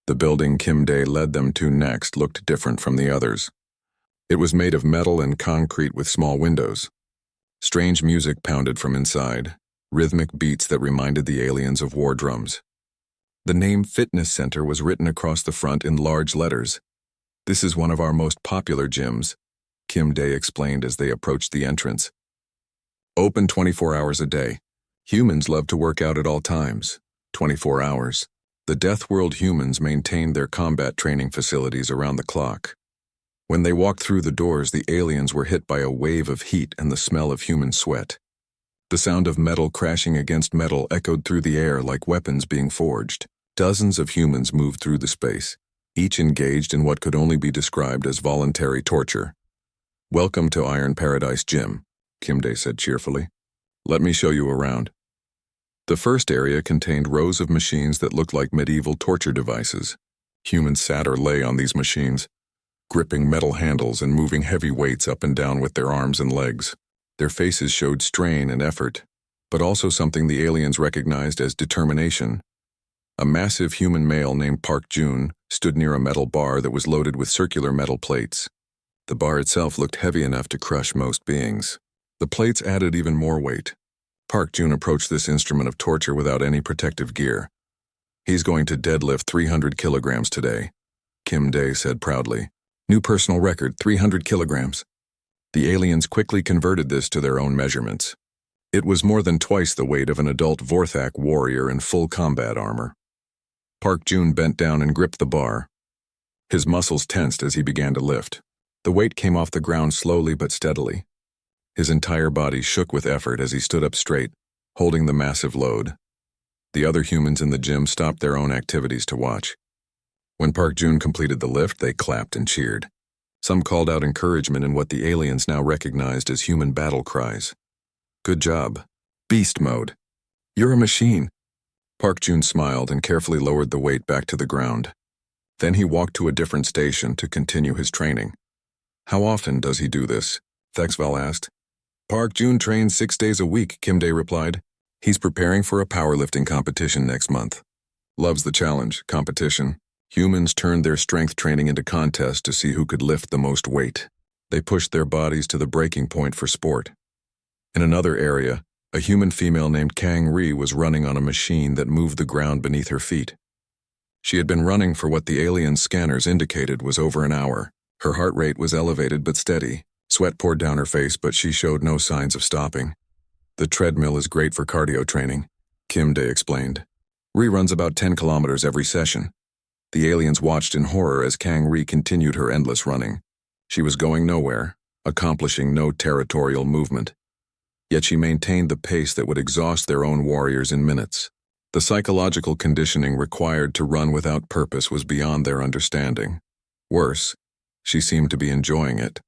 The building Kim Dae led them to next looked different from the others. It was made of metal and concrete with small windows. Strange music pounded from inside, rhythmic beats that reminded the aliens of war drums. The name Fitness Center was written across the front in large letters. "This is one of our most popular gyms," Kim Dae explained as they approached the entrance. "Open 24 hours a day. Humans love to work out at all times. 24 hours. The Deathworld humans maintained their combat training facilities around the clock. When they walked through the doors, the aliens were hit by a wave of heat and the smell of human sweat. The sound of metal crashing against metal echoed through the air like weapons being forged. Dozens of humans moved through the space, each engaged in what could only be described as voluntary torture. "Welcome to Iron Paradise Gym," Kim Dae said cheerfully. "Let me show you around." The first area contained rows of machines that looked like medieval torture devices. Humans sat or lay on these machines, gripping metal handles and moving heavy weights up and down with their arms and legs. Their faces showed strain and effort, but also something the aliens recognized as determination. A massive human male named Park Jun stood near a metal bar that was loaded with circular metal plates. The bar itself looked heavy enough to crush most beings. The plates added even more weight. Park Jun approached this instrument of torture without any protective gear. "He's going to deadlift 300 kilograms today," Kim Dae said proudly. "New personal record, 300 kilograms. The aliens quickly converted this to their own measurements. It was more than twice the weight of an adult Vorthak warrior in full combat armor. Park Jun bent down and gripped the bar. His muscles tensed as he began to lift. The weight came off the ground slowly but steadily. His entire body shook with effort as he stood up straight, holding the massive load. The other humans in the gym stopped their own activities to watch. When Park Jun completed the lift, they clapped and cheered. Some called out encouragement in what the aliens now recognized as human battle cries. "Good job. Beast mode. You're a machine." Park Jun smiled and carefully lowered the weight back to the ground. Then he walked to a different station to continue his training. "How often does he do this?" Thexval asked. "Park Jun trains 6 days a week," Kim Dae replied. "He's preparing for a powerlifting competition next month. Loves the challenge, competition." Humans turned their strength training into contests to see who could lift the most weight. They pushed their bodies to the breaking point for sport. In another area, a human female named Kang Ri was running on a machine that moved the ground beneath her feet. She had been running for what the alien scanners indicated was over an hour. Her heart rate was elevated but steady. Sweat poured down her face, but she showed no signs of stopping. "The treadmill is great for cardio training," Kim Dae explained. "Ri runs about 10 kilometers every session." The aliens watched in horror as Kang Ri continued her endless running. She was going nowhere, accomplishing no territorial movement. Yet she maintained the pace that would exhaust their own warriors in minutes. The psychological conditioning required to run without purpose was beyond their understanding. Worse, she seemed to be enjoying it.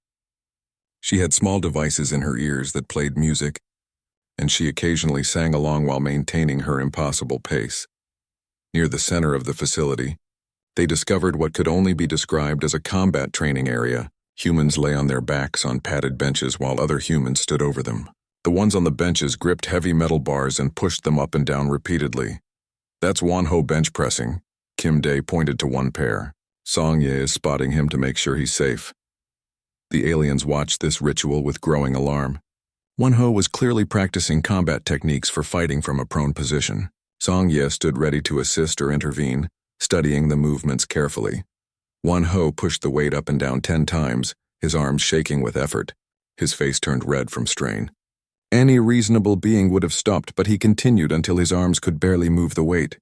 She had small devices in her ears that played music, and she occasionally sang along while maintaining her impossible pace. Near the center of the facility, they discovered what could only be described as a combat training area. Humans lay on their backs on padded benches while other humans stood over them. The ones on the benches gripped heavy metal bars and pushed them up and down repeatedly. "That's Wonho bench pressing." Kim Dae pointed to one pair. "Song Ye is spotting him to make sure he's safe." The aliens watched this ritual with growing alarm. Wonho was clearly practicing combat techniques for fighting from a prone position. Song Ye stood ready to assist or intervene, studying the movements carefully. Wonho pushed the weight up and down 10 times, his arms shaking with effort. His face turned red from strain. Any reasonable being would have stopped, but he continued until his arms could barely move the weight.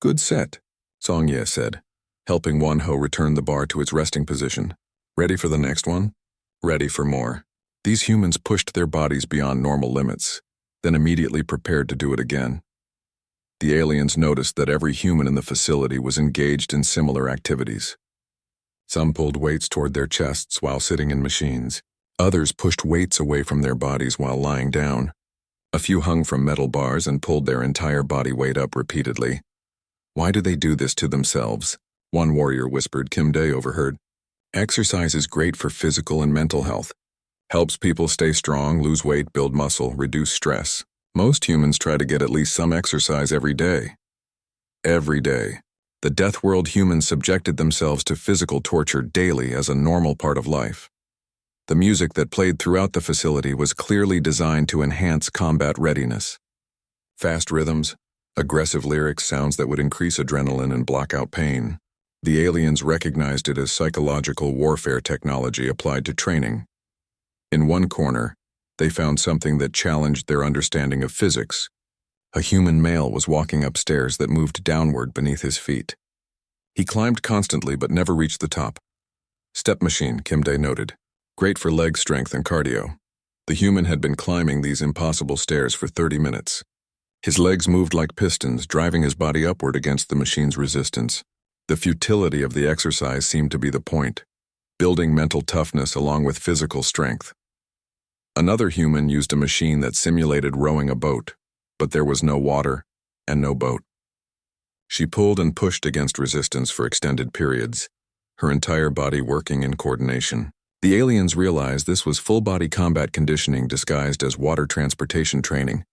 "Good set," Song Ye said, helping Wonho return the bar to its resting position. "Ready for the next one?" "Ready for more." These humans pushed their bodies beyond normal limits, then immediately prepared to do it again. The aliens noticed that every human in the facility was engaged in similar activities. Some pulled weights toward their chests while sitting in machines. Others pushed weights away from their bodies while lying down. A few hung from metal bars and pulled their entire body weight up repeatedly. "Why do they do this to themselves?" one warrior whispered. Kim Dae overheard. "Exercise is great for physical and mental health. Helps people stay strong, lose weight, build muscle, reduce stress. Most humans try to get at least some exercise every day." "Every day," The Deathworld humans subjected themselves to physical torture daily as a normal part of life. The music that played throughout the facility was clearly designed to enhance combat readiness. Fast rhythms, aggressive lyrics, sounds that would increase adrenaline and block out pain. The aliens recognized it as psychological warfare technology applied to training. In one corner, they found something that challenged their understanding of physics. A human male was walking upstairs that moved downward beneath his feet. He climbed constantly but never reached the top. Step machine, Kimday noted. Great for leg strength and cardio. The human had been climbing these impossible stairs for 30 minutes. His legs moved like pistons, driving his body upward against the machine's resistance. The futility of the exercise seemed to be the point, building mental toughness along with physical strength. Another human used a machine that simulated rowing a boat, but there was no water and no boat. She pulled and pushed against resistance for extended periods, her entire body working in coordination. The aliens realized this was full-body combat conditioning disguised as water transportation training.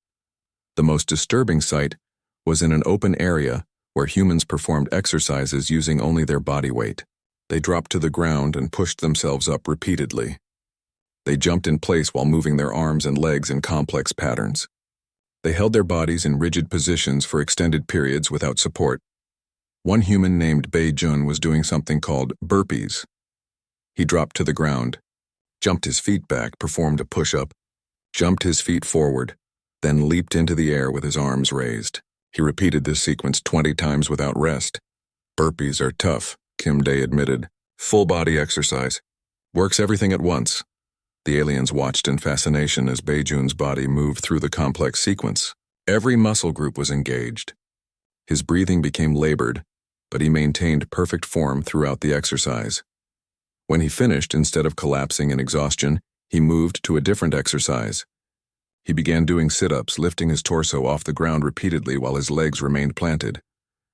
The most disturbing sight was in an open area where humans performed exercises using only their body weight. They dropped to the ground and pushed themselves up repeatedly. They jumped in place while moving their arms and legs in complex patterns. They held their bodies in rigid positions for extended periods without support. One human named Bei Jun was doing something called burpees. He dropped to the ground, jumped his feet back, performed a push-up, jumped his feet forward, then leaped into the air with his arms raised. He repeated this sequence 20 times without rest. Burpees are tough, Kimday admitted. Full-body exercise. Works everything at once. The aliens watched in fascination as Bei Jun's body moved through the complex sequence. Every muscle group was engaged. His breathing became labored, but he maintained perfect form throughout the exercise. When he finished, instead of collapsing in exhaustion, he moved to a different exercise. He began doing sit-ups, lifting his torso off the ground repeatedly while his legs remained planted.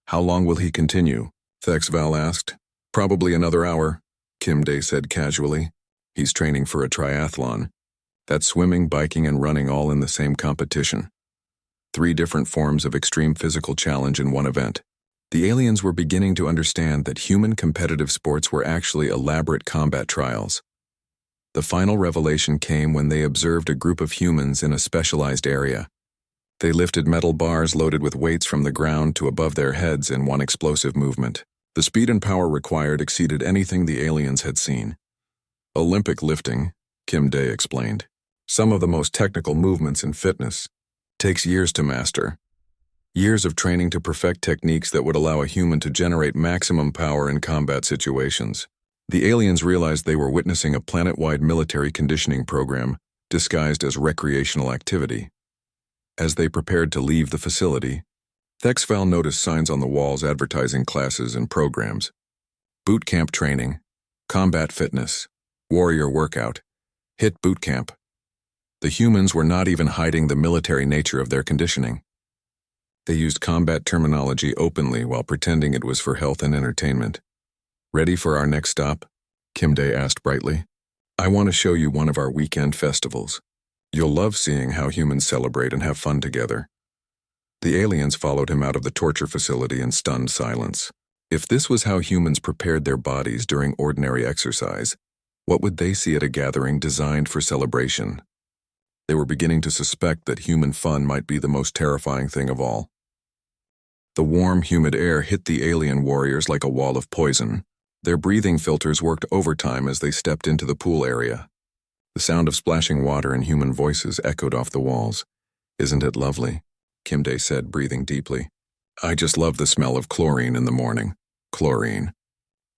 How long will he continue? Thexval asked. Probably another hour, Kimday said casually. He's training for a triathlon. That's swimming, biking, and running all in the same competition. 3 different forms of extreme physical challenge in one event. The aliens were beginning to understand that human competitive sports were actually elaborate combat trials. The final revelation came when they observed a group of humans in a specialized area. They lifted metal bars loaded with weights from the ground to above their heads in one explosive movement. The speed and power required exceeded anything the aliens had seen. Olympic lifting, Kimday explained. Some of the most technical movements in fitness. Takes years to master. Years of training to perfect techniques that would allow a human to generate maximum power in combat situations. The aliens realized they were witnessing a planet-wide military conditioning program disguised as recreational activity. As they prepared to leave the facility, Thexval noticed signs on the walls advertising classes and programs. Boot camp training, combat fitness, warrior workout, HIT boot camp. The humans were not even hiding the military nature of their conditioning. They used combat terminology openly while pretending it was for health and entertainment. Ready for our next stop? Kimday asked brightly. I want to show you one of our weekend festivals. You'll love seeing how humans celebrate and have fun together. The aliens followed him out of the torture facility in stunned silence. If this was how humans prepared their bodies during ordinary exercise, what would they see at a gathering designed for celebration? They were beginning to suspect that human fun might be the most terrifying thing of all. The warm, humid air hit the alien warriors like a wall of poison. Their breathing filters worked overtime as they stepped into the pool area. The sound of splashing water and human voices echoed off the walls. Isn't it lovely? Kimday said, breathing deeply. I just love the smell of chlorine in the morning. Chlorine.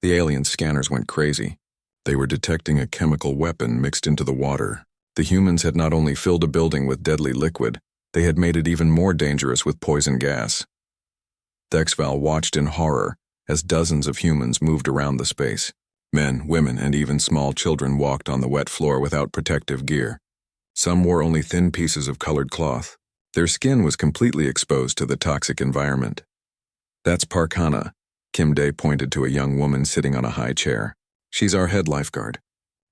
The alien scanners went crazy. They were detecting a chemical weapon mixed into the water. The humans had not only filled a building with deadly liquid, they had made it even more dangerous with poison gas. Thexval watched in horror as dozens of humans moved around the space. Men, women, and even small children walked on the wet floor without protective gear. Some wore only thin pieces of colored cloth. Their skin was completely exposed to the toxic environment. That's Parkana. Kimday pointed to a young woman sitting on a high chair. She's our head lifeguard.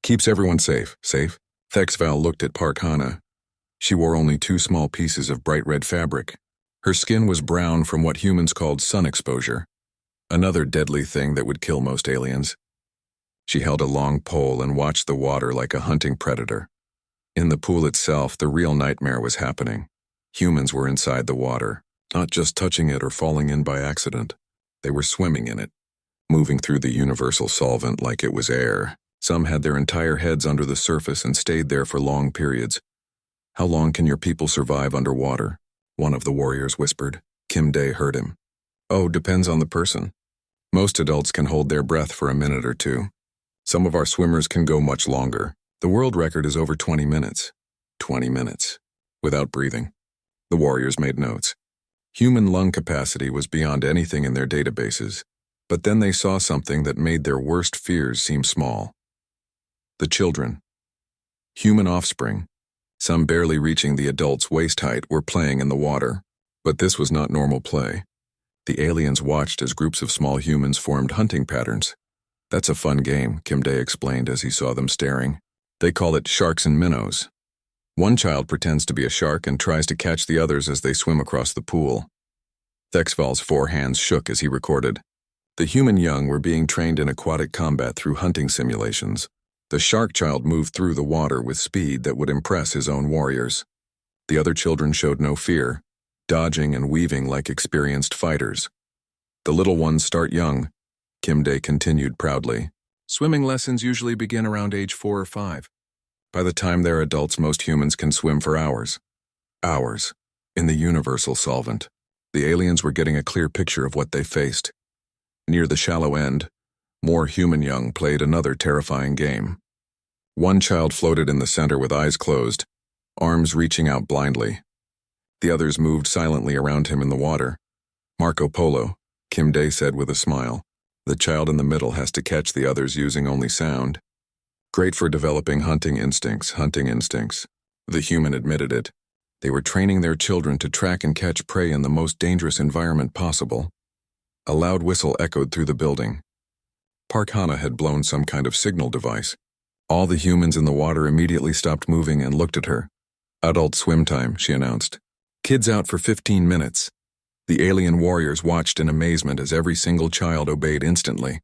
Keeps everyone safe. Safe? Thexval looked at Parkana. She wore only 2 small pieces of bright red fabric. Her skin was brown from what humans called sun exposure. Another deadly thing that would kill most aliens. She held a long pole and watched the water like a hunting predator. In the pool itself, the real nightmare was happening. Humans were inside the water, not just touching it or falling in by accident. They were swimming in it, moving through the universal solvent like it was air. Some had their entire heads under the surface and stayed there for long periods. "How long can your people survive underwater?" one of the warriors whispered. Kim Dae heard him. "Oh, depends on the person. Most adults can hold their breath for a minute or two. Some of our swimmers can go much longer. The world record is over 20 minutes. 20 minutes. Without breathing." The warriors made notes. Human lung capacity was beyond anything in their databases, but then they saw something that made their worst fears seem small. The children. Human offspring, some barely reaching the adult's waist height, were playing in the water. But this was not normal play. The aliens watched as groups of small humans formed hunting patterns. "That's a fun game," Kim Dae explained as he saw them staring. "They call it sharks and minnows. One child pretends to be a shark and tries to catch the others as they swim across the pool." Thexval's 4 hands shook as he recorded. The human young were being trained in aquatic combat through hunting simulations. The shark child moved through the water with speed that would impress his own warriors. The other children showed no fear, dodging and weaving like experienced fighters. "The little ones start young," Kim Dae continued proudly. "Swimming lessons usually begin around age 4 or 5. By the time they're adults, most humans can swim for hours. Hours. In the universal solvent. The aliens were getting a clear picture of what they faced. Near the shallow end, more human young played another terrifying game. One child floated in the center with eyes closed, arms reaching out blindly. The others moved silently around him in the water. "Marco Polo," Kim Dae said with a smile. "The child in the middle has to catch the others using only sound." "Great for developing hunting instincts. The human admitted it. They were training their children to track and catch prey in the most dangerous environment possible. A loud whistle echoed through the building. Park Hana had blown some kind of signal device. All the humans in the water immediately stopped moving and looked at her. "Adult swim time," she announced. "Kids out for 15 minutes. The alien warriors watched in amazement as every single child obeyed instantly.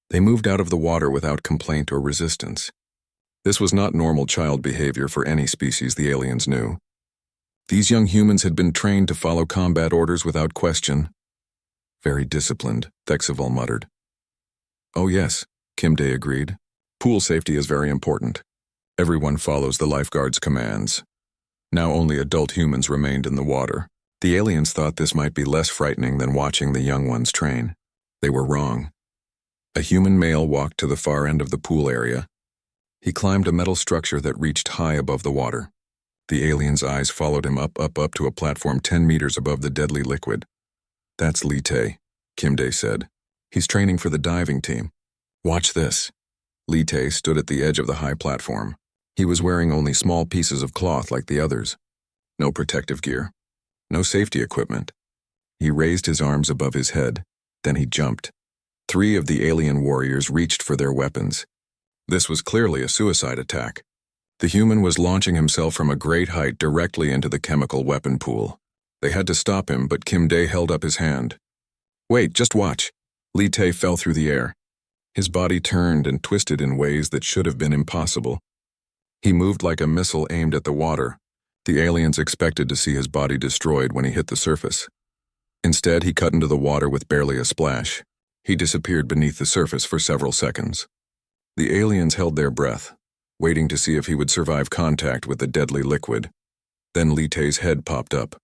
They moved out of the water without complaint or resistance. This was not normal child behavior for any species the aliens knew. These young humans had been trained to follow combat orders without question. "Very disciplined," Thexval muttered. "Oh yes," Kim Dae agreed. "Pool safety is very important. Everyone follows the lifeguard's commands." Now only adult humans remained in the water. The aliens thought this might be less frightening than watching the young ones train. They were wrong. A human male walked to the far end of the pool area. He climbed a metal structure that reached high above the water. The alien's eyes followed him up to a platform 10 meters above the deadly liquid. "That's Lee Tae," Kim Dae said. "He's training for the diving team. Watch this." Lee Tae stood at the edge of the high platform. He was wearing only small pieces of cloth like the others. No protective gear. No safety equipment. He raised his arms above his head. Then he jumped. 3 of the alien warriors reached for their weapons. This was clearly a suicide attack. The human was launching himself from a great height directly into the chemical weapon pool. They had to stop him, but Kim Dae held up his hand. "Wait, just watch." Lee Tae fell through the air. His body turned and twisted in ways that should have been impossible. He moved like a missile aimed at the water. The aliens expected to see his body destroyed when he hit the surface. Instead, he cut into the water with barely a splash. He disappeared beneath the surface for several seconds. The aliens held their breath, waiting to see if he would survive contact with the deadly liquid. Then Lee Tae's head popped up.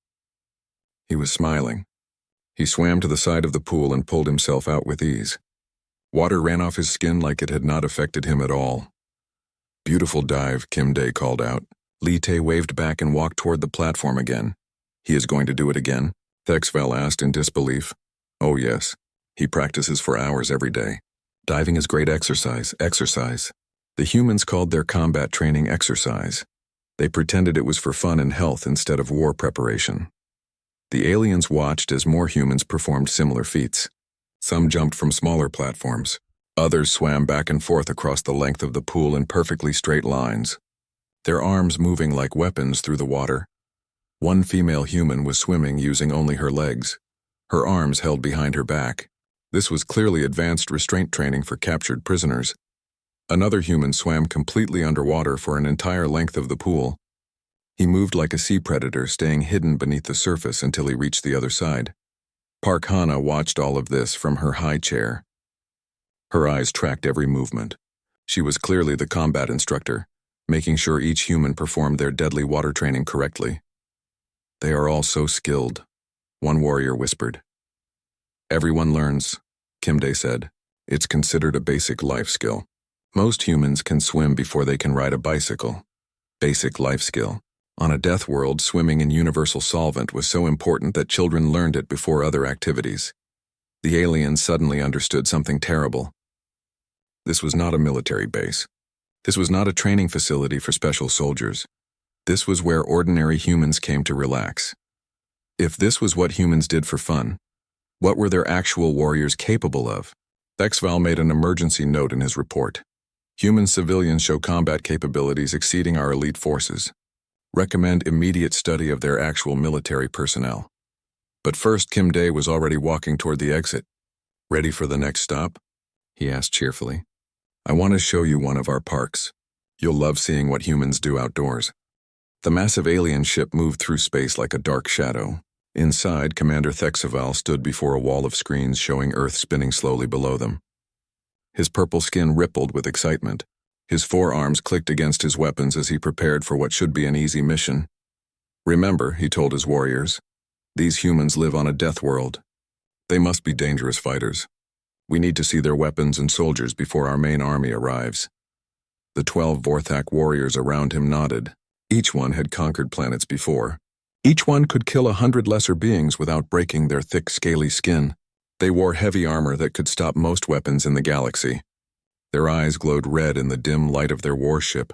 He was smiling. He swam to the side of the pool and pulled himself out with ease. Water ran off his skin like it had not affected him at all. "Beautiful dive," Kim Dae called out. Lee Tae waved back and walked toward the platform again. "He is going to do it again?" Thexval asked in disbelief. "Oh yes. He practices for hours every day. Diving is great exercise. The humans called their combat training exercise. They pretended it was for fun and health instead of war preparation. The aliens watched as more humans performed similar feats. Some jumped from smaller platforms. Others swam back and forth across the length of the pool in perfectly straight lines, their arms moving like weapons through the water. One female human was swimming using only her legs, her arms held behind her back. This was clearly advanced restraint training for captured prisoners. Another human swam completely underwater for an entire length of the pool. He moved like a sea predator, staying hidden beneath the surface until he reached the other side. Park Hana watched all of this from her high chair. Her eyes tracked every movement. She was clearly the combat instructor, making sure each human performed their deadly water training correctly. "They are all so skilled," one warrior whispered. "Everyone learns," Kim Dae said. "It's considered a basic life skill. Most humans can swim before they can ride a bicycle. Basic life skill. On a death world, swimming in universal solvent was so important that children learned it before other activities. The aliens suddenly understood something terrible. This was not a military base. This was not a training facility for special soldiers. This was where ordinary humans came to relax. If this was what humans did for fun, what were their actual warriors capable of? Thexval made an emergency note in his report. Human civilians show combat capabilities exceeding our elite forces. Recommend immediate study of their actual military personnel. But first, Kim Dae was already walking toward the exit. "Ready for the next stop?" he asked cheerfully. "I want to show you one of our parks. You'll love seeing what humans do outdoors." The massive alien ship moved through space like a dark shadow. Inside, Commander Thexval stood before a wall of screens showing Earth spinning slowly below them. His purple skin rippled with excitement. His forearms clicked against his weapons as he prepared for what should be an easy mission. "Remember," he told his warriors, "these humans live on a death world. They must be dangerous fighters. We need to see their weapons and soldiers before our main army arrives." The 12 Vorthak warriors around him nodded. Each one had conquered planets before. Each one could kill 100 lesser beings without breaking their thick, scaly skin. They wore heavy armor that could stop most weapons in the galaxy. Their eyes glowed red in the dim light of their warship.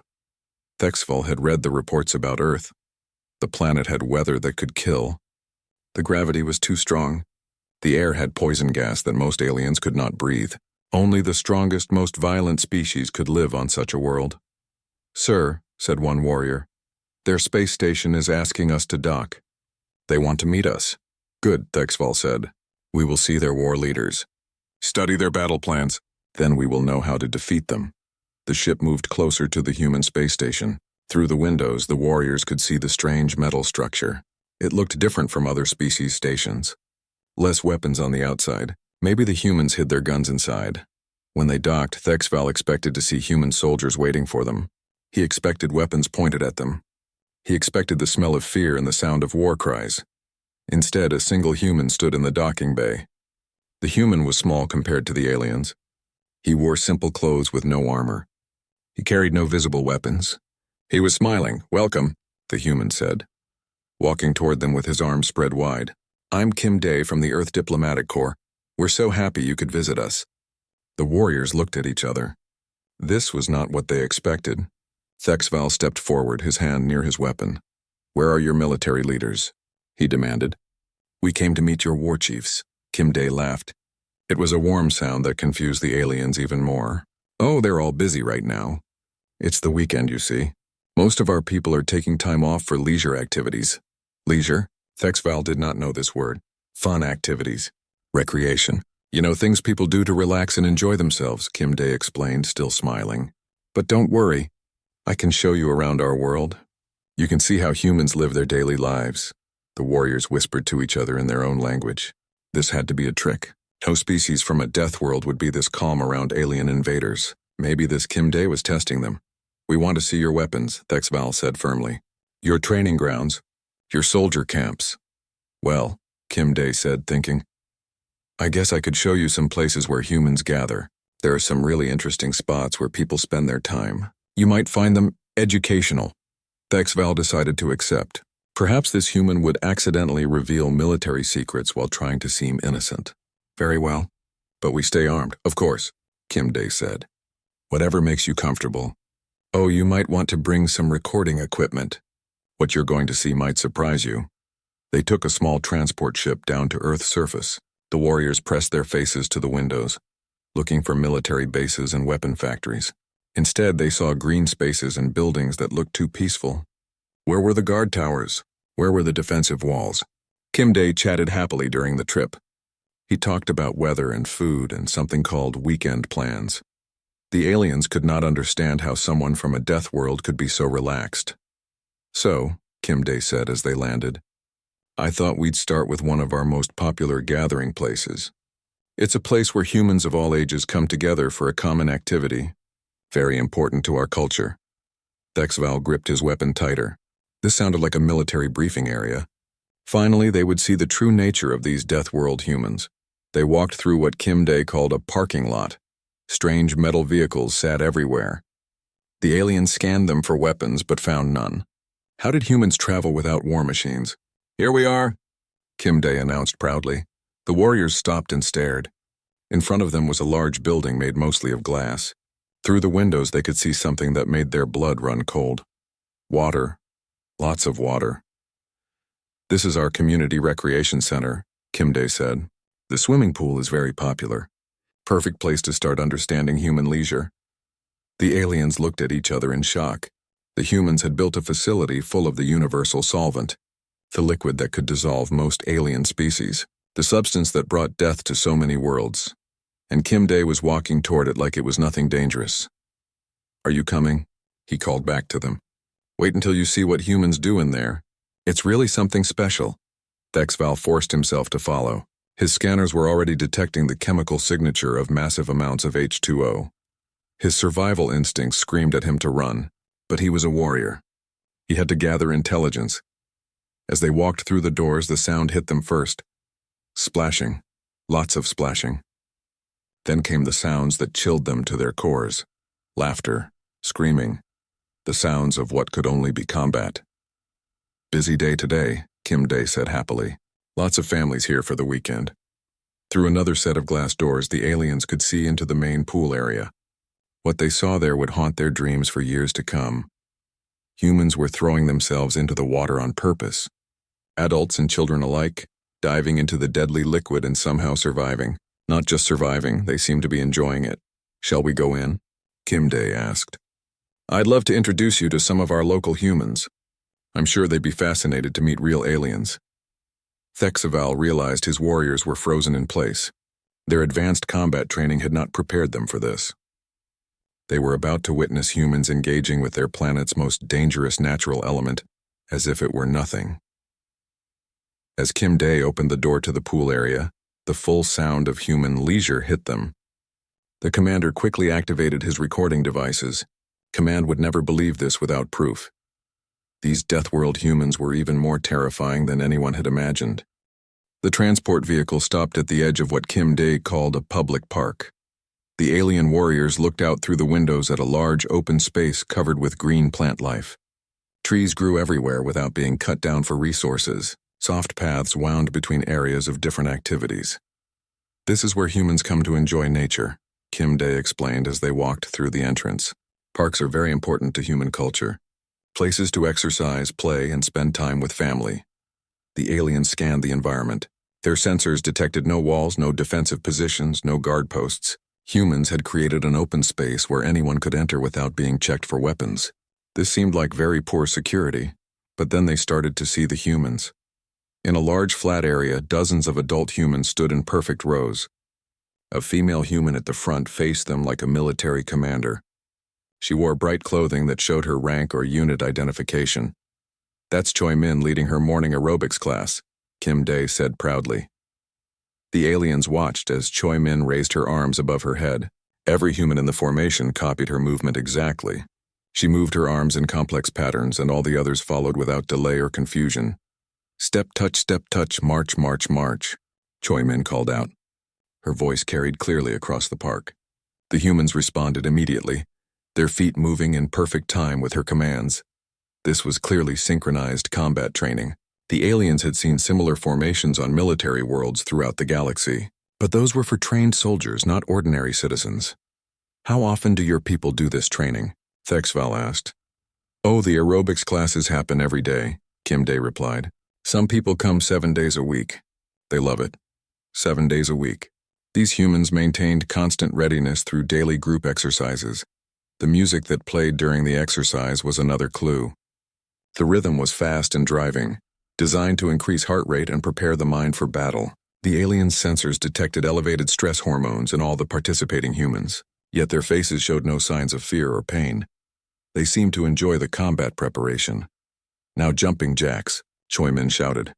Thexval had read the reports about Earth. The planet had weather that could kill. The gravity was too strong. The air had poison gas that most aliens could not breathe. Only the strongest, most violent species could live on such a world. "Sir," said one warrior, "their space station is asking us to dock. They want to meet us." "Good," Thexval said. "We will see their war leaders. Study their battle plans. Then we will know how to defeat them." The ship moved closer to the human space station. Through the windows, the warriors could see the strange metal structure. It looked different from other species' stations. Less weapons on the outside. Maybe the humans hid their guns inside. When they docked, Thexval expected to see human soldiers waiting for them. He expected weapons pointed at them. He expected the smell of fear and the sound of war cries. Instead, a single human stood in the docking bay. The human was small compared to the aliens. He wore simple clothes with no armor. He carried no visible weapons. He was smiling. "Welcome," the human said, walking toward them with his arms spread wide. "I'm Kim Dae from the Earth Diplomatic Corps. We're so happy you could visit us." The warriors looked at each other. This was not what they expected. Thexval stepped forward, his hand near his weapon. "Where are your military leaders?" he demanded. "We came to meet your war chiefs," Kim Dae laughed. It was a warm sound that confused the aliens even more. "Oh, they're all busy right now. It's the weekend, you see. Most of our people are taking time off for leisure activities." Leisure? Thexval did not know this word. Fun activities. Recreation. You know, things people do to relax and enjoy themselves, Kim Dae explained, still smiling. "But don't worry. I can show you around our world. You can see how humans live their daily lives." The warriors whispered to each other in their own language. This had to be a trick. No species from a death world would be this calm around alien invaders. Maybe this Kim Dae was testing them. "We want to see your weapons," Thexval said firmly. "Your training grounds. Your soldier camps." "Well," Kim Dae said, thinking, "I guess I could show you some places where humans gather. There are some really interesting spots where people spend their time. You might find them educational." Thexval decided to accept. Perhaps this human would accidentally reveal military secrets while trying to seem innocent. "Very well. But we stay armed, of course," Kim Dae said. "Whatever makes you comfortable. Oh, you might want to bring some recording equipment. What you're going to see might surprise you." They took a small transport ship down to Earth's surface. The warriors pressed their faces to the windows, looking for military bases and weapon factories. Instead, they saw green spaces and buildings that looked too peaceful. Where were the guard towers? Where were the defensive walls? Kim Dae chatted happily during the trip. He talked about weather and food and something called weekend plans. The aliens could not understand how someone from a death world could be so relaxed. "So," Kim Day said as they landed, "I thought we'd start with one of our most popular gathering places. It's a place where humans of all ages come together for a common activity, very important to our culture." Thexval gripped his weapon tighter. This sounded like a military briefing area. Finally, they would see the true nature of these death world humans. They walked through what Kim Day called a parking lot. Strange metal vehicles sat everywhere. The aliens scanned them for weapons but found none. How did humans travel without war machines? "Here we are," Kim Day announced proudly. The warriors stopped and stared. In front of them was a large building made mostly of glass. Through the windows they could see something that made their blood run cold. Water. Lots of water. "This is our community recreation center," Kim Day said. "The swimming pool is very popular. Perfect place to start understanding human leisure." The aliens looked at each other in shock. The humans had built a facility full of the universal solvent, the liquid that could dissolve most alien species, the substance that brought death to so many worlds. And Kim Day was walking toward it like it was nothing dangerous. "Are you coming?" he called back to them. "Wait until you see what humans do in there. It's really something special." Thexval forced himself to follow. His scanners were already detecting the chemical signature of massive amounts of H2O. His survival instincts screamed at him to run, but he was a warrior. He had to gather intelligence. As they walked through the doors, the sound hit them first. Splashing. Lots of splashing. Then came the sounds that chilled them to their cores. Laughter. Screaming. The sounds of what could only be combat. "Busy day today," Kim Day said happily. "Lots of families here for the weekend." Through another set of glass doors, the aliens could see into the main pool area. What they saw there would haunt their dreams for years to come. Humans were throwing themselves into the water on purpose. Adults and children alike, diving into the deadly liquid and somehow surviving. Not just surviving, they seemed to be enjoying it. "Shall we go in?" Kim Day asked. "I'd love to introduce you to some of our local humans. I'm sure they'd be fascinated to meet real aliens." Thexval realized his warriors were frozen in place. Their advanced combat training had not prepared them for this. They were about to witness humans engaging with their planet's most dangerous natural element, as if it were nothing. As Kim Day opened the door to the pool area, the full sound of human leisure hit them. The commander quickly activated his recording devices. Command would never believe this without proof. These Deathworld humans were even more terrifying than anyone had imagined. The transport vehicle stopped at the edge of what Kim Day called a public park. The alien warriors looked out through the windows at a large open space covered with green plant life. Trees grew everywhere without being cut down for resources. Soft paths wound between areas of different activities. "This is where humans come to enjoy nature," Kim Day explained as they walked through the entrance. "Parks are very important to human culture. Places to exercise, play, and spend time with family." The aliens scanned the environment. Their sensors detected no walls, no defensive positions, no guard posts. Humans had created an open space where anyone could enter without being checked for weapons. This seemed like very poor security, but then they started to see the humans. In a large flat area, dozens of adult humans stood in perfect rows. A female human at the front faced them like a military commander. She wore bright clothing that showed her rank or unit identification. "That's Choi Min leading her morning aerobics class," Kim Day said proudly. The aliens watched as Choi Min raised her arms above her head. Every human in the formation copied her movement exactly. She moved her arms in complex patterns, and all the others followed without delay or confusion. Step, touch, march, march, march," Choi Min called out. Her voice carried clearly across the park. The humans responded immediately, their feet moving in perfect time with her commands. This was clearly synchronized combat training. The aliens had seen similar formations on military worlds throughout the galaxy, but those were for trained soldiers, not ordinary citizens. "How often do your people do this training?" Thexval asked. "Oh, the aerobics classes happen every day," Kim Day replied. "Some people come 7 days a week. They love it. 7 days a week." These humans maintained constant readiness through daily group exercises. The music that played during the exercise was another clue. The rhythm was fast and driving, designed to increase heart rate and prepare the mind for battle. The aliens' sensors detected elevated stress hormones in all the participating humans, yet their faces showed no signs of fear or pain. They seemed to enjoy the combat preparation. "Now jumping jacks," Choi Min shouted.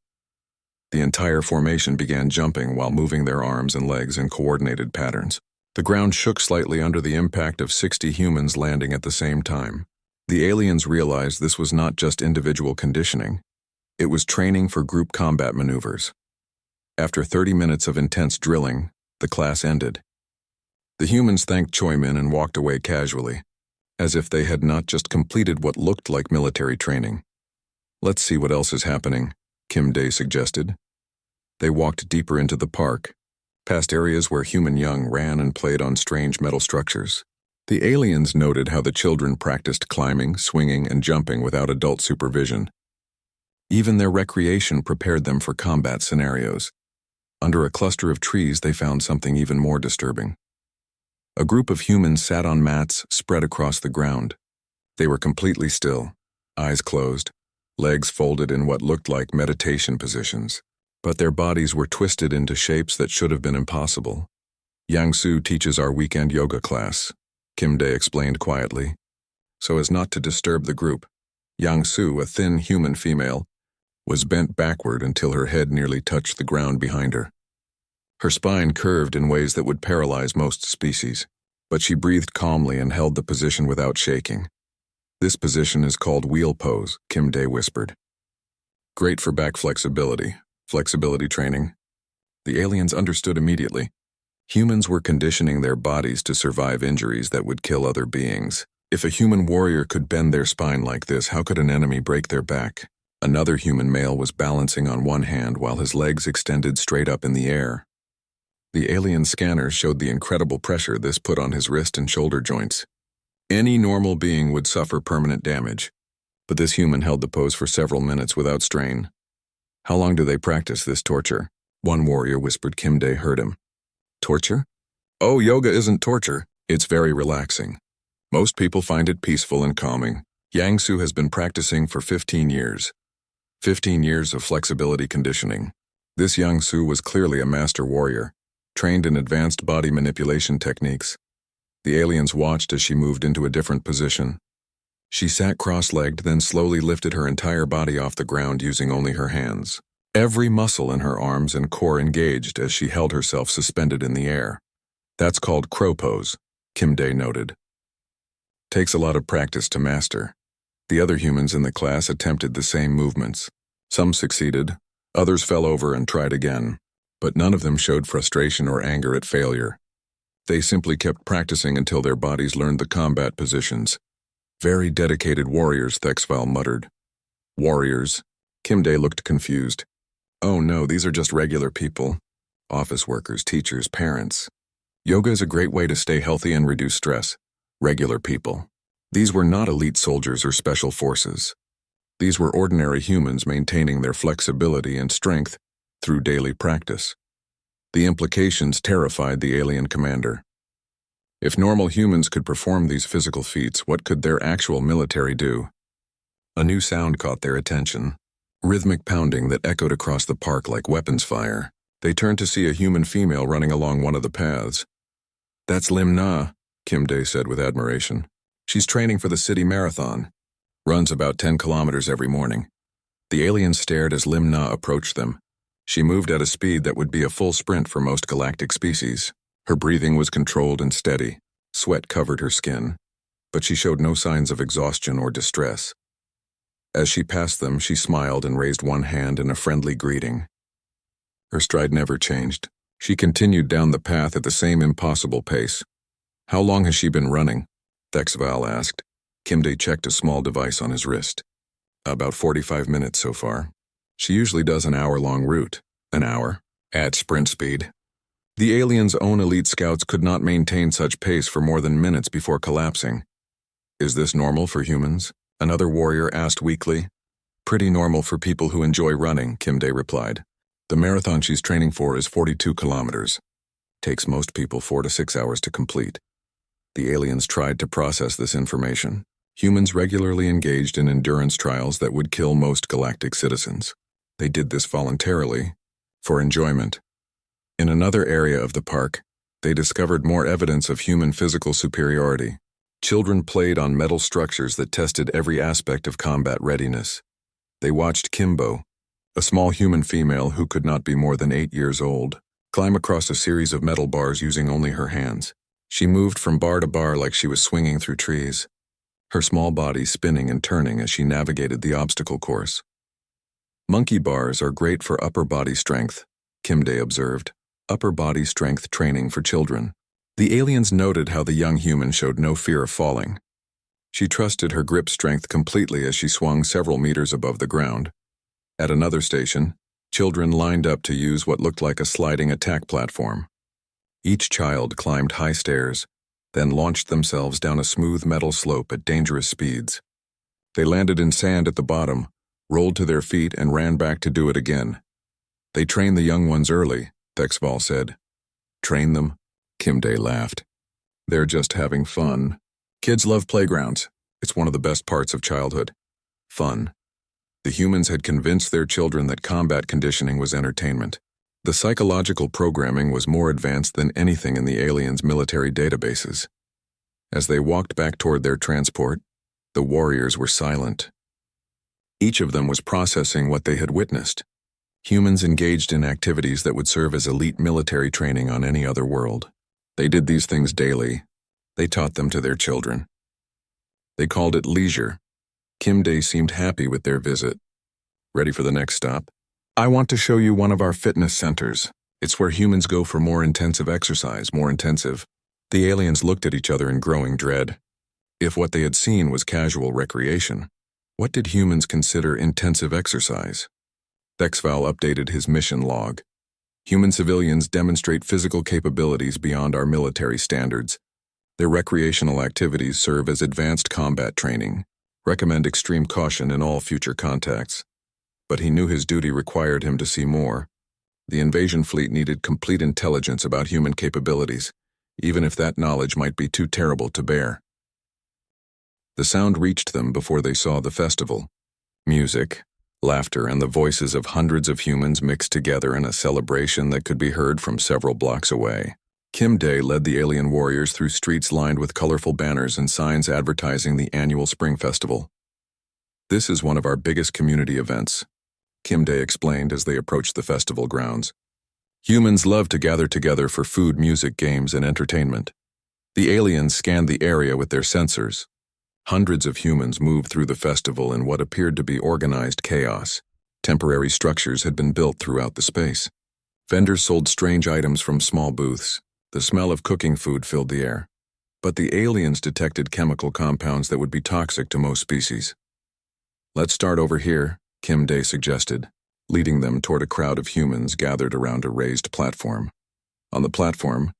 The entire formation began jumping while moving their arms and legs in coordinated patterns. The ground shook slightly under the impact of 60 humans landing at the same time. The aliens realized this was not just individual conditioning. It was training for group combat maneuvers. After 30 minutes of intense drilling, the class ended. The humans thanked Choi Min and walked away casually, as if they had not just completed what looked like military training. "Let's see what else is happening," Kim Dae suggested. They walked deeper into the park, past areas where human young ran and played on strange metal structures. The aliens noted how the children practiced climbing, swinging, and jumping without adult supervision. Even their recreation prepared them for combat scenarios. Under a cluster of trees, they found something even more disturbing. A group of humans sat on mats spread across the ground. They were completely still, eyes closed, legs folded in what looked like meditation positions. But their bodies were twisted into shapes that should have been impossible. "Yang Su teaches our weekend yoga class," Kim Dae explained quietly. So as not to disturb the group, Yang Su, a thin human female, was bent backward until her head nearly touched the ground behind her. Her spine curved in ways that would paralyze most species, but she breathed calmly and held the position without shaking. "This position is called wheel pose," Kim Dae whispered. "Great for back flexibility training." The aliens understood immediately. Humans were conditioning their bodies to survive injuries that would kill other beings. If a human warrior could bend their spine like this, how could an enemy break their back? Another human male was balancing on one hand while his legs extended straight up in the air. The alien scanners showed the incredible pressure this put on his wrist and shoulder joints. Any normal being would suffer permanent damage, but this human held the pose for several minutes without strain. "How long do they practice this torture?" one warrior whispered. Kim Dae heard him. "Torture? Oh, yoga isn't torture. It's very relaxing. Most people find it peaceful and calming. Yang Su has been practicing for 15 years. 15 years of flexibility conditioning. This Yang Su was clearly a master warrior, trained in advanced body manipulation techniques. The aliens watched as she moved into a different position. She sat cross-legged, then slowly lifted her entire body off the ground using only her hands. Every muscle in her arms and core engaged as she held herself suspended in the air. "That's called crow pose," Kim Dae noted. "Takes a lot of practice to master." The other humans in the class attempted the same movements. Some succeeded, others fell over and tried again, but none of them showed frustration or anger at failure. They simply kept practicing until their bodies learned the combat positions. "Very dedicated warriors," Thexval muttered. "Warriors?" Kim Dae looked confused. "Oh no, these are just regular people. Office workers, teachers, parents. Yoga is a great way to stay healthy and reduce stress. Regular people." These were not elite soldiers or special forces. These were ordinary humans maintaining their flexibility and strength through daily practice. The implications terrified the alien commander. If normal humans could perform these physical feats, what could their actual military do? A new sound caught their attention. Rhythmic pounding that echoed across the park like weapons fire. They turned to see a human female running along one of the paths. "That's Lim Na," Kim Dae said with admiration. "She's training for the city marathon. Runs about 10 kilometers every morning." The aliens stared as Lim Na approached them. She moved at a speed that would be a full sprint for most galactic species. Her breathing was controlled and steady. Sweat covered her skin, but she showed no signs of exhaustion or distress. As she passed them, she smiled and raised one hand in a friendly greeting. Her stride never changed. She continued down the path at the same impossible pace. "How long has she been running?" Thexval asked. Kim Dae checked a small device on his wrist. "About 45 minutes so far. She usually does an hour-long route." "An hour? At sprint speed?" The aliens' own elite scouts could not maintain such pace for more than minutes before collapsing. "Is this normal for humans?" another warrior asked weakly. "Pretty normal for people who enjoy running," Kim Dae replied. "The marathon she's training for is 42 kilometers. Takes most people 4 to 6 hours to complete." The aliens tried to process this information. Humans regularly engaged in endurance trials that would kill most galactic citizens. They did this voluntarily, for enjoyment. In another area of the park, they discovered more evidence of human physical superiority. Children played on metal structures that tested every aspect of combat readiness. They watched Kimbo, a small human female who could not be more than 8 years old, climb across a series of metal bars using only her hands. She moved from bar to bar like she was swinging through trees, her small body spinning and turning as she navigated the obstacle course. Monkey bars are great for upper body strength, Kimday observed. Upper body strength training for children. The aliens noted how the young human showed no fear of falling. She trusted her grip strength completely as she swung several meters above the ground. At another station, children lined up to use what looked like a sliding attack platform. Each child climbed high stairs, then launched themselves down a smooth metal slope at dangerous speeds. They landed in sand at the bottom, rolled to their feet, and ran back to do it again. They trained the young ones early, Thexval said. Train them? Kimday laughed. They're just having fun. Kids love playgrounds. It's one of the best parts of childhood. Fun. The humans had convinced their children that combat conditioning was entertainment. The psychological programming was more advanced than anything in the aliens' military databases. As they walked back toward their transport, the warriors were silent. Each of them was processing what they had witnessed. Humans engaged in activities that would serve as elite military training on any other world. They did these things daily. They taught them to their children. They called it leisure. Kimday seemed happy with their visit. Ready for the next stop? I want to show you one of our fitness centers. It's where humans go for more intensive exercise, more intensive. The aliens looked at each other in growing dread. If what they had seen was casual recreation, what did humans consider intensive exercise? Thexval updated his mission log. Human civilians demonstrate physical capabilities beyond our military standards. Their recreational activities serve as advanced combat training. Recommend extreme caution in all future contacts. But he knew his duty required him to see more. The invasion fleet needed complete intelligence about human capabilities, even if that knowledge might be too terrible to bear. The sound reached them before they saw the festival. Music, laughter, and the voices of hundreds of humans mixed together in a celebration that could be heard from several blocks away. Kimday led the alien warriors through streets lined with colorful banners and signs advertising the annual spring festival. This is one of our biggest community events, Kimday explained as they approached the festival grounds. Humans love to gather together for food, music, games, and entertainment. The aliens scanned the area with their sensors. Hundreds of humans moved through the festival in what appeared to be organized chaos. Temporary structures had been built throughout the space. Vendors sold strange items from small booths. The smell of cooking food filled the air. But the aliens detected chemical compounds that would be toxic to most species. Let's start over here, Kimday suggested, leading them toward a crowd of humans gathered around a raised platform. On the platform,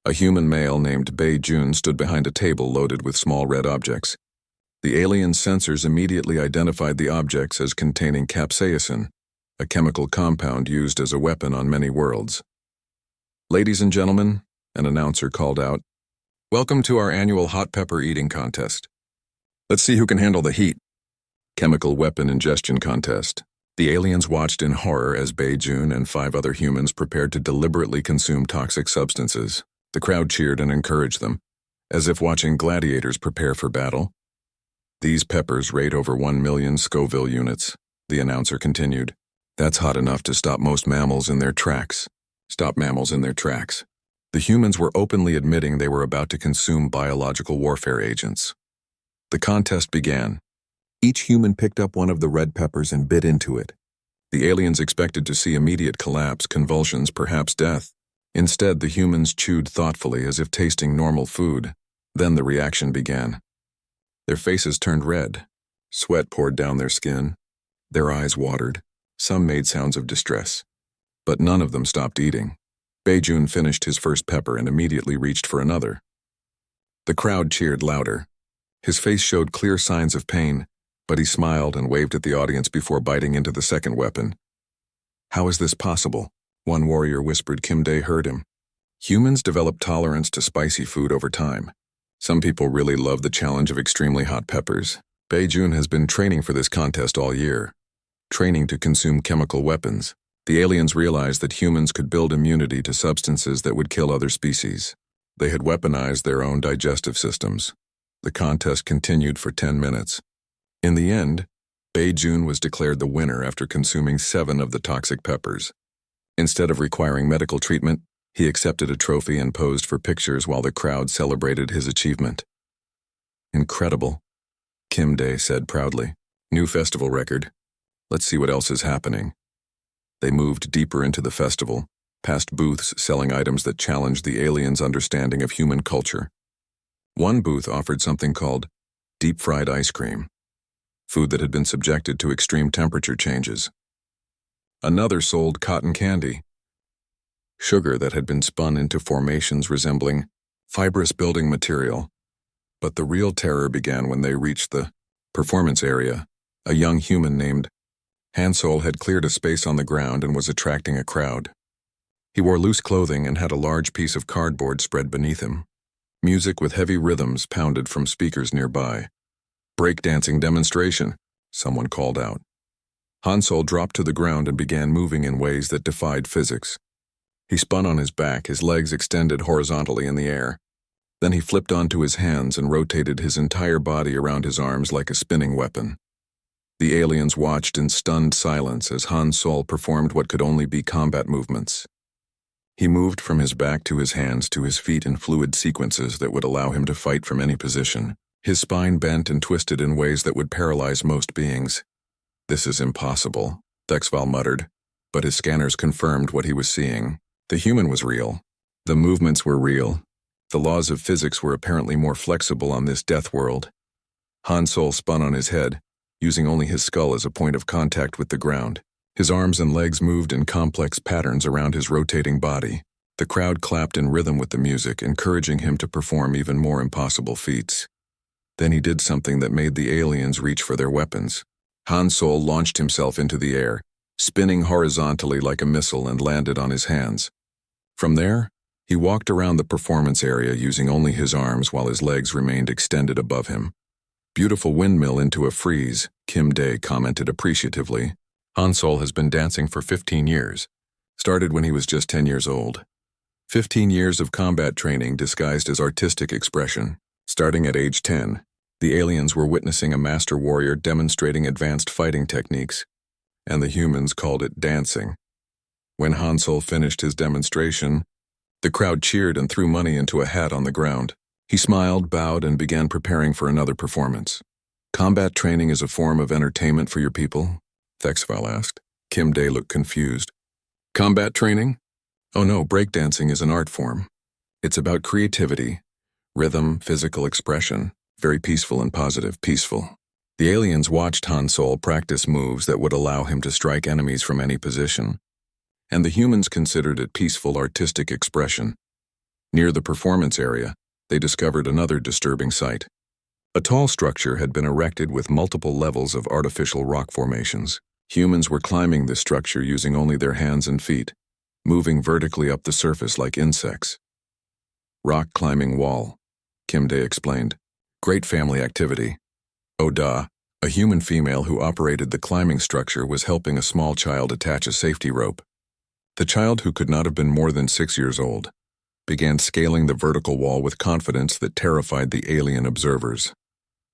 a human male named Bei Jun stood behind a table loaded with small red objects. The alien sensors immediately identified the objects as containing capsaicin, a chemical compound used as a weapon on many worlds. Ladies and gentlemen, an announcer called out, welcome to our annual hot pepper eating contest. Let's see who can handle the heat. Chemical weapon ingestion contest. The aliens watched in horror as Bei Jun and 5 other humans prepared to deliberately consume toxic substances. The crowd cheered and encouraged them, as if watching gladiators prepare for battle. These peppers rate over 1 million Scoville units, the announcer continued. That's hot enough to stop most mammals in their tracks. Stop mammals in their tracks. The humans were openly admitting they were about to consume biological warfare agents. The contest began. Each human picked up one of the red peppers and bit into it. The aliens expected to see immediate collapse, convulsions, perhaps death. Instead, the humans chewed thoughtfully as if tasting normal food. Then the reaction began. Their faces turned red. Sweat poured down their skin. Their eyes watered. Some made sounds of distress. But none of them stopped eating. Bei Jun finished his first pepper and immediately reached for another. The crowd cheered louder. His face showed clear signs of pain, but he smiled and waved at the audience before biting into the second weapon. How is this possible? One warrior whispered. Kimday heard him. Humans develop tolerance to spicy food over time. Some people really love the challenge of extremely hot peppers. Bei Jun has been training for this contest all year. Training to consume chemical weapons. The aliens realized that humans could build immunity to substances that would kill other species. They had weaponized their own digestive systems. The contest continued for 10 minutes. In the end, Beijun was declared the winner after consuming 7 of the toxic peppers. Instead of requiring medical treatment, he accepted a trophy and posed for pictures while the crowd celebrated his achievement. Incredible, Kim Dae said proudly. New festival record. Let's see what else is happening. They moved deeper into the festival, past booths selling items that challenged the aliens' understanding of human culture. One booth offered something called deep-fried ice cream, food that had been subjected to extreme temperature changes. Another sold cotton candy, sugar that had been spun into formations resembling fibrous building material. But the real terror began when they reached the performance area. A young human named Hansol had cleared a space on the ground and was attracting a crowd. He wore loose clothing and had a large piece of cardboard spread beneath him. Music with heavy rhythms pounded from speakers nearby. Breakdancing demonstration, someone called out. Hansol dropped to the ground and began moving in ways that defied physics. He spun on his back, his legs extended horizontally in the air. Then he flipped onto his hands and rotated his entire body around his arms like a spinning weapon. The aliens watched in stunned silence as Hansol performed what could only be combat movements. He moved from his back to his hands to his feet in fluid sequences that would allow him to fight from any position. His spine bent and twisted in ways that would paralyze most beings. "This is impossible," Thexval muttered, but his scanners confirmed what he was seeing. The human was real. The movements were real. The laws of physics were apparently more flexible on this death world. Hansol spun on his head, using only his skull as a point of contact with the ground. His arms and legs moved in complex patterns around his rotating body. The crowd clapped in rhythm with the music, encouraging him to perform even more impossible feats. Then he did something that made the aliens reach for their weapons. Hansol launched himself into the air, spinning horizontally like a missile, and landed on his hands. From there, he walked around the performance area using only his arms while his legs remained extended above him. "Beautiful windmill into a freeze," Kim Dae commented appreciatively. "Hansol has been dancing for 15 years. Started when he was just 10 years old. 15 years of combat training disguised as artistic expression. Starting at age 10, the aliens were witnessing a master warrior demonstrating advanced fighting techniques, and the humans called it dancing. When Hansol finished his demonstration, the crowd cheered and threw money into a hat on the ground. He smiled, bowed, and began preparing for another performance. "Combat training is a form of entertainment for your people?" Thexval asked. Kim Dae looked confused. "Combat training? Oh no, breakdancing is an art form. It's about creativity, rhythm, physical expression, very peaceful and positive, peaceful." The aliens watched Hansol practice moves that would allow him to strike enemies from any position, and the humans considered it peaceful artistic expression. Near the performance area, they discovered another disturbing sight. A tall structure had been erected with multiple levels of artificial rock formations. Humans were climbing this structure using only their hands and feet, moving vertically up the surface like insects. "Rock climbing wall," Kim Dae explained. "Great family activity." Oda, a human female who operated the climbing structure, was helping a small child attach a safety rope. The child, who could not have been more than 6 years old, began scaling the vertical wall with confidence that terrified the alien observers.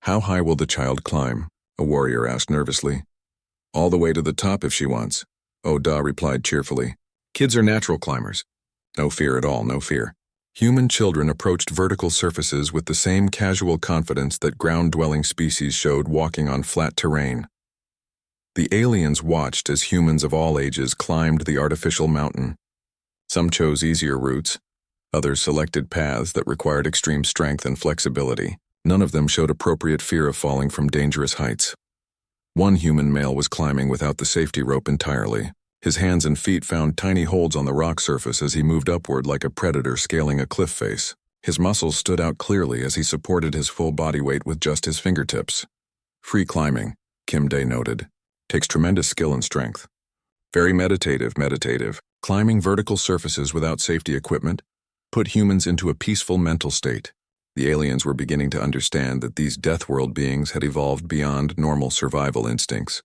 "How high will the child climb?" a warrior asked nervously. "All the way to the top if she wants," Oda replied cheerfully. "Kids are natural climbers. No fear at all, no fear." Human children approached vertical surfaces with the same casual confidence that ground-dwelling species showed walking on flat terrain. The aliens watched as humans of all ages climbed the artificial mountain. Some chose easier routes. Others selected paths that required extreme strength and flexibility. None of them showed appropriate fear of falling from dangerous heights. One human male was climbing without the safety rope entirely. His hands and feet found tiny holds on the rock surface as he moved upward like a predator scaling a cliff face. His muscles stood out clearly as he supported his full body weight with just his fingertips. "Free climbing," Kim Dae noted, "takes tremendous skill and strength. Very meditative. Climbing vertical surfaces without safety equipment put humans into a peaceful mental state." The aliens were beginning to understand that these death-world beings had evolved beyond normal survival instincts.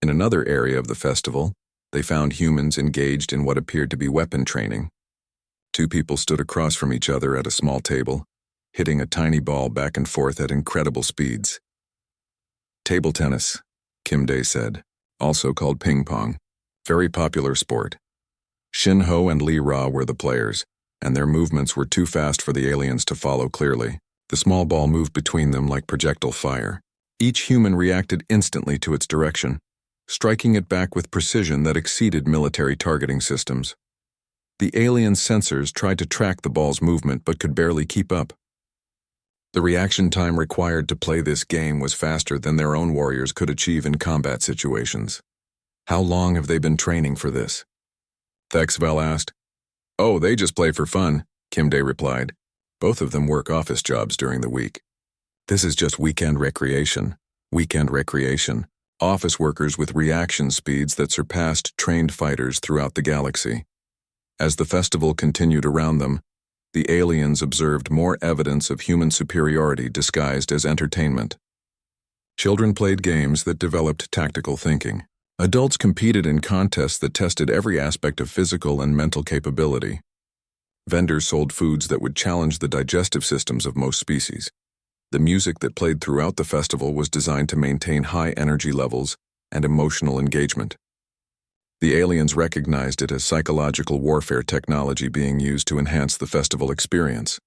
In another area of the festival, they found humans engaged in what appeared to be weapon training. Two people stood across from each other at a small table, hitting a tiny ball back and forth at incredible speeds. Table tennis, Kim Dae said, also called ping pong. Very popular sport. Shin Ho and Lee Ra were the players, and their movements were too fast for the aliens to follow clearly. The small ball moved between them like projectile fire. Each human reacted instantly to its direction, striking it back with precision that exceeded military targeting systems. The alien sensors tried to track the ball's movement but could barely keep up. The reaction time required to play this game was faster than their own warriors could achieve in combat situations. How long have they been training for this? Thexvel asked. Oh, they just play for fun, Kim Dae replied. Both of them work office jobs during the week. This is just weekend recreation. Weekend recreation. Office workers with reaction speeds that surpassed trained fighters throughout the galaxy. As the festival continued around them, the aliens observed more evidence of human superiority disguised as entertainment. Children played games that developed tactical thinking. Adults competed in contests that tested every aspect of physical and mental capability. Vendors sold foods that would challenge the digestive systems of most species. The music that played throughout the festival was designed to maintain high energy levels and emotional engagement. The aliens recognized it as psychological warfare technology being used to enhance the festival experience.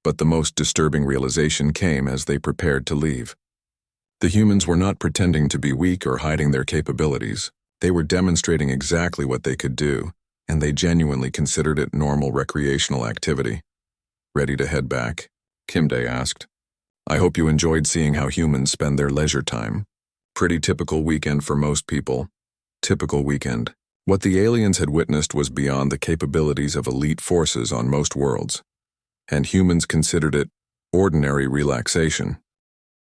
But the most disturbing realization came as they prepared to leave. The humans were not pretending to be weak or hiding their capabilities. They were demonstrating exactly what they could do, and they genuinely considered it normal recreational activity. Ready to head back? Kim Dae asked. I hope you enjoyed seeing how humans spend their leisure time. Pretty typical weekend for most people. Typical weekend. What the aliens had witnessed was beyond the capabilities of elite forces on most worlds, and humans considered it ordinary relaxation.